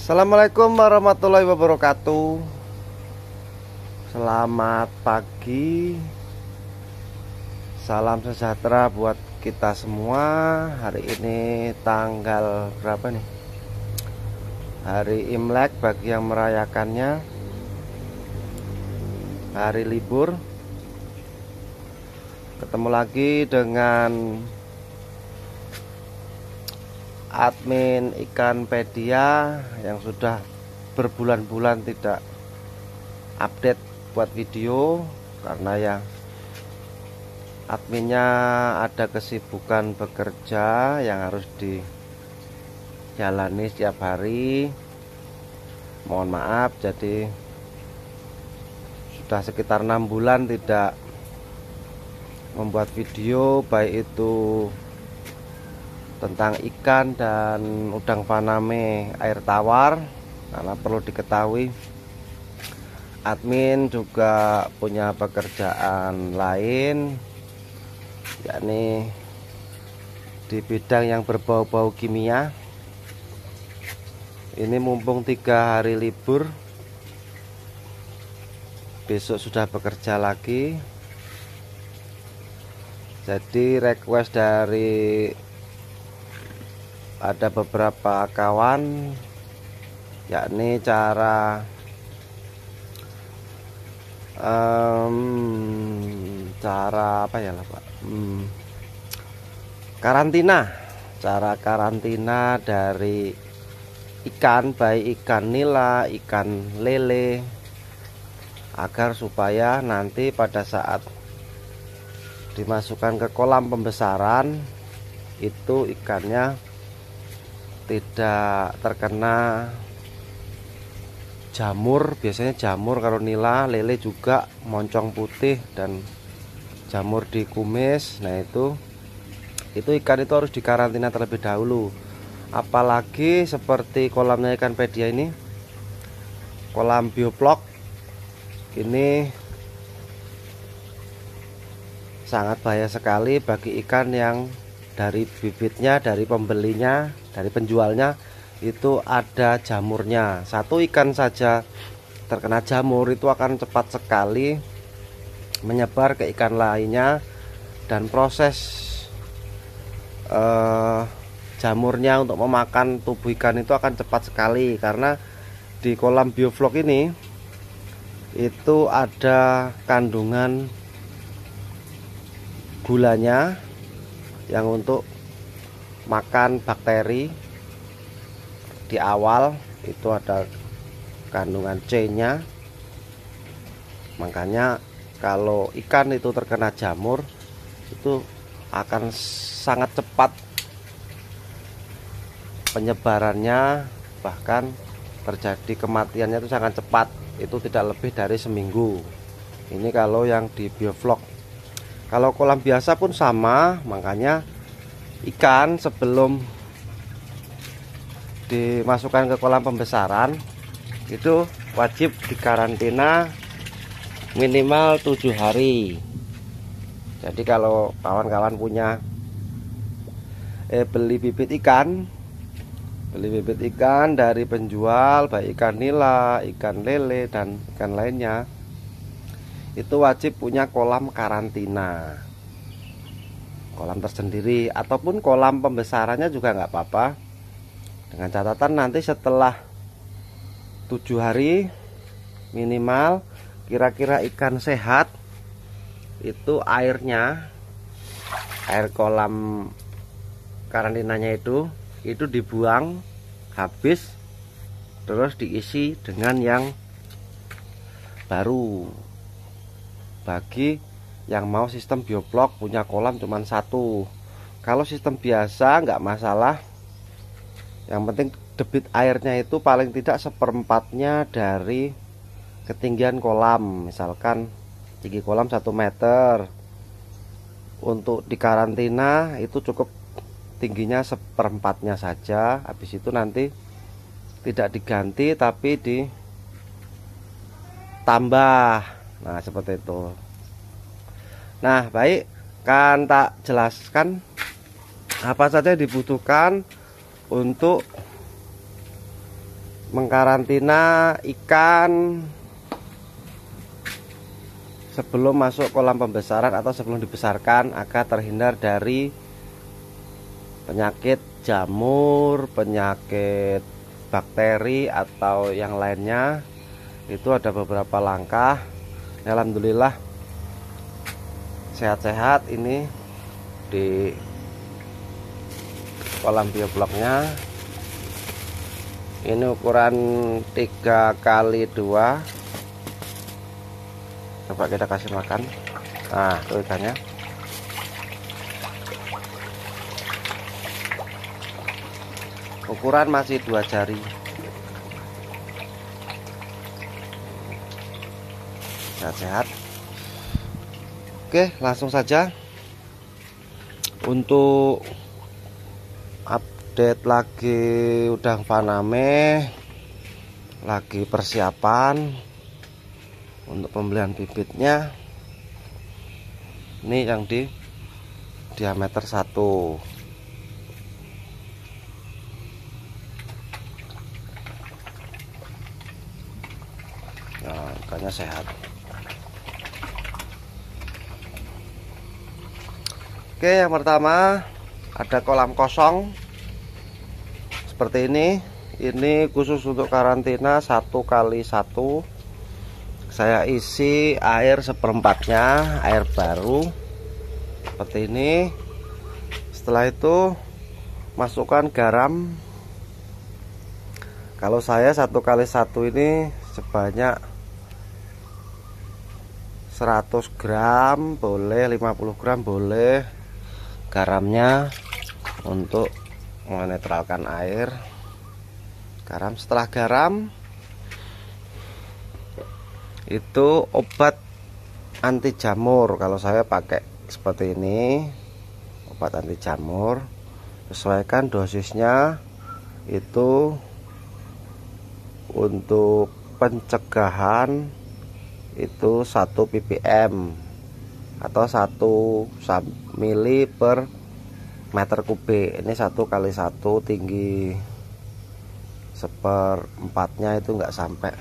Assalamualaikum warahmatullahi wabarakatuh. Selamat pagi. Salam sejahtera buat kita semua. Hari ini tanggal berapa nih? Hari Imlek bagi yang merayakannya. Hari libur. Ketemu lagi dengan admin Ikanpedia yang sudah berbulan-bulan tidak update buat video karena ya adminnya ada kesibukan bekerja yang harus dijalani setiap hari. Mohon maaf, jadi sudah sekitar 6 bulan tidak membuat video, baik itu tentang ikan dan udang faname air tawar. Karena perlu diketahui, admin juga punya pekerjaan lain, yakni di bidang yang berbau-bau kimia. Ini mumpung 3 hari libur, besok sudah bekerja lagi. Jadi request dari ada beberapa kawan, yakni cara apa ya lah Pak, karantina, cara karantina dari ikan, baik ikan nila, ikan lele, agar supaya nanti pada saat dimasukkan ke kolam pembesaran itu ikannya tidak terkena jamur. Biasanya jamur kalau nila, lele juga moncong putih dan jamur di kumis. Nah itu ikan itu harus dikarantina terlebih dahulu. Apalagi seperti kolamnya Ikanpedia ini, kolam bioflok ini sangat bahaya sekali bagi ikan yang dari bibitnya, dari pembelinya, dari penjualnya itu ada jamurnya. Satu ikan saja terkena jamur itu akan cepat sekali menyebar ke ikan lainnya, dan proses jamurnya untuk memakan tubuh ikan itu akan cepat sekali. Karena di kolam bioflok ini itu ada kandungan gulanya yang untuk makan bakteri. Di awal itu ada kandungan C-nya. Makanya kalau ikan itu terkena jamur itu akan sangat cepat penyebarannya, bahkan terjadi kematiannya itu sangat cepat. Itu tidak lebih dari seminggu. Ini kalau yang di bioflok. Kalau kolam biasa pun sama, makanya ikan sebelum dimasukkan ke kolam pembesaran itu wajib dikarantina minimal 7 hari. Jadi kalau kawan-kawan punya beli bibit ikan dari penjual, baik ikan nila, ikan lele, dan ikan lainnya, itu wajib punya kolam karantina, kolam tersendiri, ataupun kolam pembesarannya juga nggak apa-apa, dengan catatan nanti setelah 7 hari minimal, kira-kira ikan sehat itu airnya, air kolam karantinanya itu dibuang habis, terus diisi dengan yang baru. Bagi yang mau sistem bioflok punya kolam cuma 1. Kalau sistem biasa nggak masalah, yang penting debit airnya itu paling tidak 1/4-nya dari ketinggian kolam. Misalkan tinggi kolam 1 meter, untuk dikarantina itu cukup tingginya 1/4-nya saja. Habis itu nanti tidak diganti tapi ditambah. Nah seperti itu. Nah baik, kan tak jelaskan apa saja yang dibutuhkan untuk mengkarantina ikan sebelum masuk kolam pembesaran atau sebelum dibesarkan agar terhindar dari penyakit jamur, penyakit bakteri atau yang lainnya. Itu ada beberapa langkah. Alhamdulillah sehat-sehat ini di kolam biobloknya. Ini ukuran 3x2. Coba kita kasih makan. Nah, tuh ikannya. Ukuran masih 2 jari. Sehat-sehat. Oke, langsung saja untuk update lagi udang faname, lagi persiapan untuk pembelian bibitnya. Ini yang di diameter 1. Nah, ikannya sehat. Oke, yang pertama ada kolam kosong seperti ini. Ini khusus untuk karantina 1x1. Saya isi air seperempatnya, air baru seperti ini. Setelah itu masukkan garam. Kalau saya 1x1 ini sebanyak 100 gram boleh, 50 gram boleh garamnya untuk menetralkan air. Garam. Setelah garam itu obat anti jamur. Kalau saya pakai seperti ini, obat anti jamur. Sesuaikan dosisnya. Itu untuk pencegahan itu 1 ppm atau 1 mili per meter kubik. Ini 1x1 tinggi 1/4-nya itu enggak sampai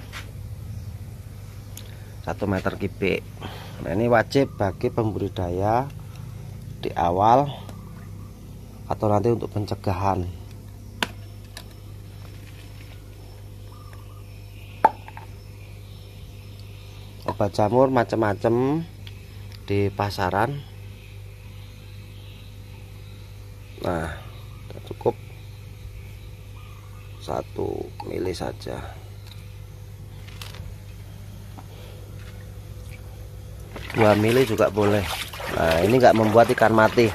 1 meter kubik. Nah, ini wajib bagi pembudidaya di awal atau nanti untuk pencegahan. Obat jamur macam-macam di pasaran. Nah, cukup 1 mili saja. Dua mili juga boleh. Nah, ini enggak membuat ikan mati.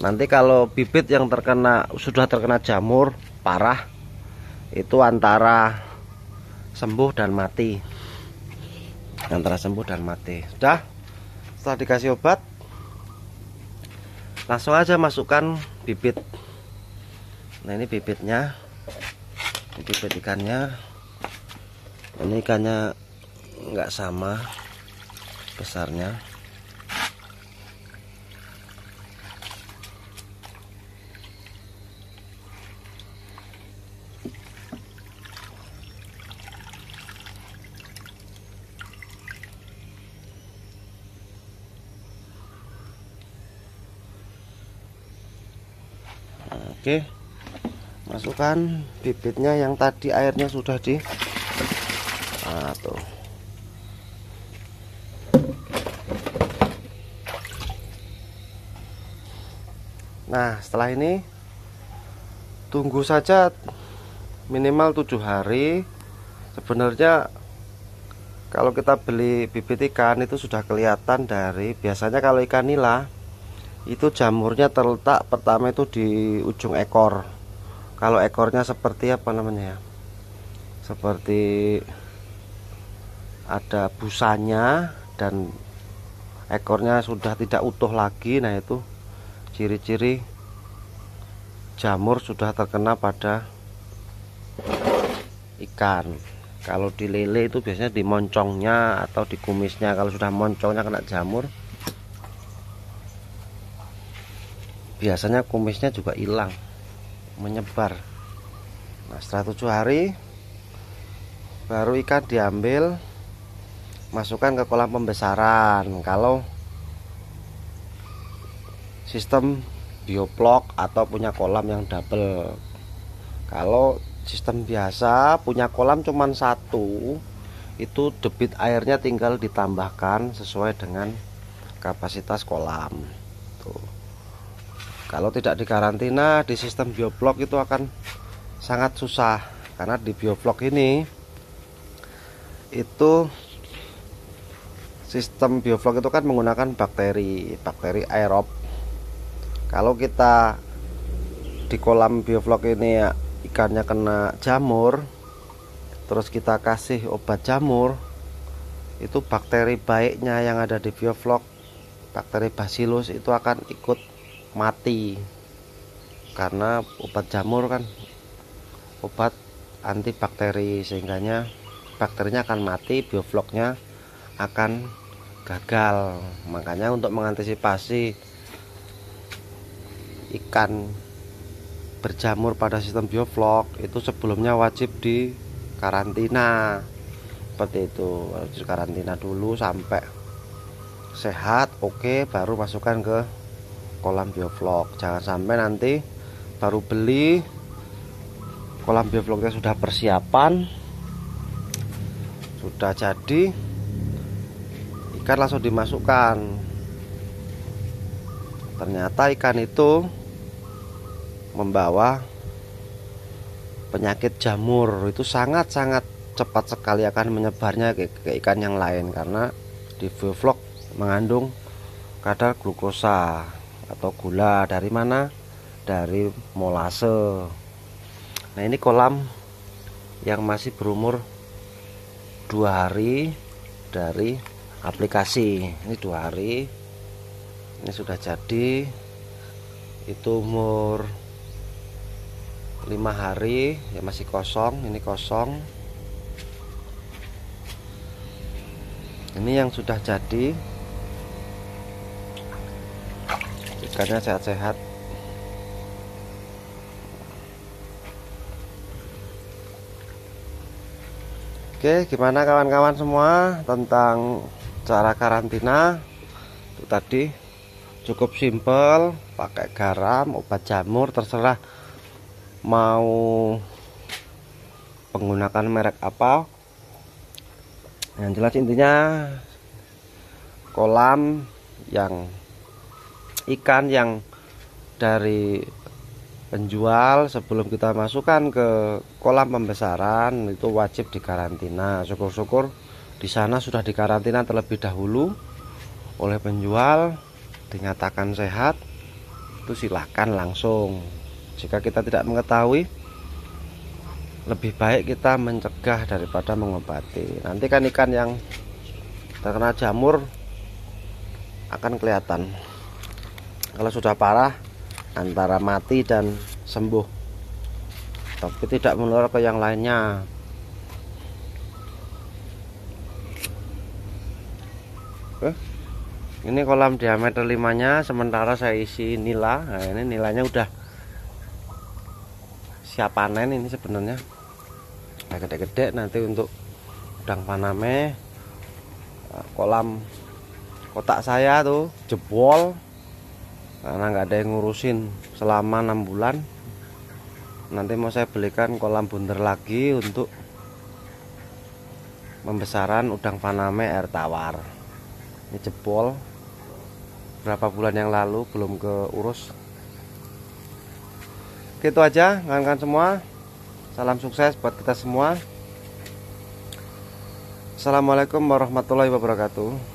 Nanti kalau bibit yang sudah terkena jamur parah, itu antara sembuh dan mati. Antara sembuh dan mati. Sudah. Setelah dikasih obat, langsung aja masukkan bibit. Nah, ini bibitnya. Ini bibit ikannya. Ini ikannya nggak sama besarnya. Oke, masukkan bibitnya yang tadi airnya sudah di tuh. Nah, setelah ini tunggu saja minimal 7 hari. Sebenarnya kalau kita beli bibit ikan itu sudah kelihatan dari, biasanya kalau ikan nila itu jamurnya terletak pertama itu di ujung ekor. Kalau ekornya seperti apa namanya ya, seperti ada busanya dan ekornya sudah tidak utuh lagi. Nah, itu ciri-ciri jamur sudah terkena pada ikan. Kalau di lele itu biasanya di moncongnya atau di kumisnya. Kalau sudah moncongnya kena jamur, biasanya kumisnya juga hilang, menyebar. Nah, setelah 7 hari baru ikan diambil masukkan ke kolam pembesaran. Kalau sistem bioplok atau punya kolam yang double. Kalau sistem biasa punya kolam cuman satu, itu debit airnya tinggal ditambahkan sesuai dengan kapasitas kolam. Tuh. Kalau tidak dikarantina di sistem bioplok itu akan sangat susah, karena di bioplok ini itu sistem bioplok itu kan menggunakan bakteri aerob. Kalau kita di kolam bioplok ini ya, ikannya kena jamur, terus kita kasih obat jamur, itu bakteri baiknya yang ada di bioplok, bakteri bacillus itu akan ikut mati, karena obat jamur kan obat antibakteri, sehingganya bakterinya akan mati, bioploknya akan gagal. Makanya untuk mengantisipasi ikan berjamur pada sistem bioplok itu sebelumnya wajib di karantina. Seperti itu, harus karantina dulu sampai sehat, oke, baru masukkan ke kolam bioplok. Jangan sampai nanti baru beli, kolam bioploknya sudah persiapan, sudah jadi, ikan langsung dimasukkan. Ternyata ikan itu membawa penyakit jamur, itu sangat-sangat cepat sekali akan menyebarnya ke ikan yang lain, karena di bioplok mengandung kadar glukosa atau gula. Dari mana? Dari molase. Nah, ini kolam yang masih berumur 2 hari dari aplikasi. Ini 2 hari, ini sudah jadi. Itu umur 5 hari ya, masih kosong. Ini kosong. Ini yang sudah jadi, ikannya sehat-sehat. Oke, gimana kawan-kawan semua tentang cara karantina? Itu tadi cukup simpel, pakai garam, obat jamur, terserah mau menggunakan merek apa. Yang jelas intinya kolam yang ikan yang dari penjual sebelum kita masukkan ke kolam pembesaran itu wajib dikarantina. Syukur-syukur di sana sudah dikarantina terlebih dahulu oleh penjual, dinyatakan sehat, itu silahkan langsung. Jika kita tidak mengetahui, lebih baik kita mencegah daripada mengobati. Nanti kan ikan yang terkena jamur akan kelihatan. Kalau sudah parah, antara mati dan sembuh, tapi tidak menular ke yang lainnya. Ini kolam diameter 5-nya, sementara saya isi nila. Nah, ini nilainya udah siap panen. Ini sebenarnya nah, gede-gede nanti untuk udang faname. Kolam kotak saya tuh jebol karena nggak ada yang ngurusin selama 6 bulan. Nanti mau saya belikan kolam bundar lagi untuk pembesaran udang faname air tawar. Ini jebol berapa bulan yang lalu, belum keurus. Gitu aja kawan-kawan semua. Salam sukses buat kita semua. Assalamualaikum warahmatullahi wabarakatuh.